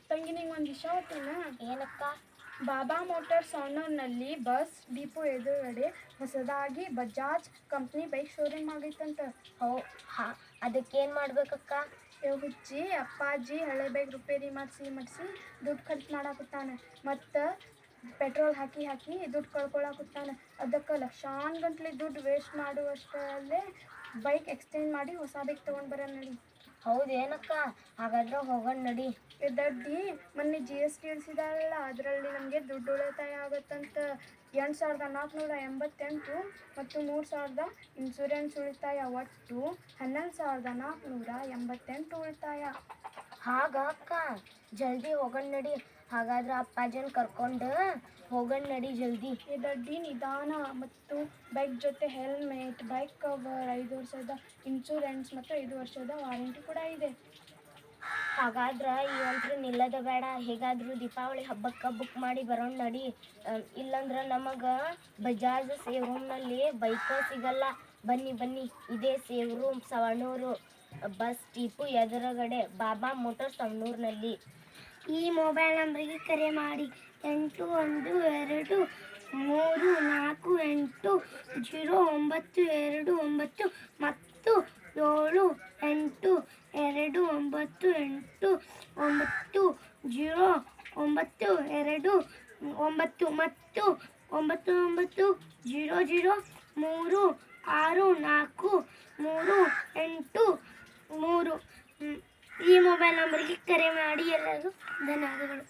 ತಂಗಿ ನಿಂಗೆ ಒಂದು ವಿಷಯ ಗೊತ್ತೇನ? ಏನಕ್ಕ? ಬಾಬಾ ಮೋಟಾರ್ಸ್ ಸವಣೂರಿನಲ್ಲಿ ಬಸ್ ಡಿಪೋ ಎದುರುಗಡೆ ಹೊಸದಾಗಿ ಬಜಾಜ್ ಕಂಪ್ನಿ ಬೈಕ್ ಶೋರೂಮ್ ಆಗೈತಂತ. ಅದಕ್ಕೇನು ಮಾಡ್ಬೇಕಕ್ಕ? ಹುಚ್ಚಿ ಅಪ್ಪಾಜಿ ಹಳೆ ಬೈಕ್ ರಿಪೇರಿ ಮಾಡಿಸಿ ದುಡ್ಡು ಖರ್ಚು ಮಾಡಾಕತ್ತಾನೆ. ಮತ್ತು ಪೆಟ್ರೋಲ್ ಹಾಕಿ ದುಡ್ಡು ಕಳ್ಕೊಳಕತ್ತಾನೆ. ಅದಕ್ಕೆ ಲಕ್ಷಾನುಗಂಟ್ಲೆ ದುಡ್ಡು ವೇಸ್ಟ್ ಮಾಡುವಷ್ಟರಲ್ಲೇ ಬೈಕ್ ಎಕ್ಸ್ಚೇಂಜ್ ಮಾಡಿ ಹೊಸ ಬೈಕ್ ತೊಗೊಂಡು ಬರೋ ನಡಿ. ಹೌದೇನಕ್ಕ? ಹಾಗಾದ್ರೆ ಹೋಗೋಣ ನಡಿ. ದಡ್ಡಿ ಮೊನ್ನೆ GST ಇಳಿಸಿದಾರಲ್ಲ, ಅದರಲ್ಲಿ ನಮಗೆ ದುಡ್ಡು ಉಳಿತಾಯ ಆಗುತ್ತಂತ. 8,488 ಮತ್ತು 3,000 ಇನ್ಶೂರೆನ್ಸ್ ಉಳಿತಾಯ, ಒಟ್ಟು 11,488 ಉಳಿತಾಯ. ಹಾಗ ಅಕ್ಕ, ಜಲ್ದಿ ಹೋಗೋಣ ನಡಿ. ಹಾಗಾದ್ರೆ ಅಪ್ಪಾಜನ್ ಕರ್ಕೊಂಡು ಹೋಗೋಣ ನಡಿ ಜಲ್ದಿ. ದಡ್ಡಿ ನಿಧಾನ. ಮತ್ತು ಬೈಕ್ ಜೊತೆ ಹೆಲ್ಮೆಟ್, ಬೈಕ್ ಕವರ್, 5 ವರ್ಷದ ಇನ್ಶೂರೆನ್ಸ್ ಮತ್ತು 5 ವರ್ಷದ ವಾರಂಟಿ ಕೂಡ ಇದೆ. ಹಾಗಾದ್ರೆ ಇವಂತ್ರು ನಿಲ್ಲದ ಬೇಡ. ಹೇಗಾದರೂ ದೀಪಾವಳಿ ಹಬ್ಬಕ್ಕೆ ಬುಕ್ ಮಾಡಿ ಬರೋಣ ನಡಿ. ಇಲ್ಲಂದ್ರೆ ನಮಗೆ ಬಜಾಜ್ ಸೇವ್ ರೂಮ್ನಲ್ಲಿ ಬೈಕ್ ಸಿಗಲ್ಲ. ಬನ್ನಿ, ಇದೇ save room Savanur bus depot ಎದುರುಗಡೆ ಬಾಬಾ ಮೋಟಾರ್ ಸವಣೂರಿನಲ್ಲಿ. ಈ ಮೊಬೈಲ್ ನಂಬರಿಗೆ ಕರೆ ಮಾಡಿ 8124480929 ಮತ್ತು 782989 ಮತ್ತು 9900364383. ಈ ಮೊಬೈಲ್ ನಂಬರ್ಗೆ ಕರೆ ಮಾಡಿ. ಎಲ್ಲರಿಗೂ ಧನ್ಯವಾದಗಳು.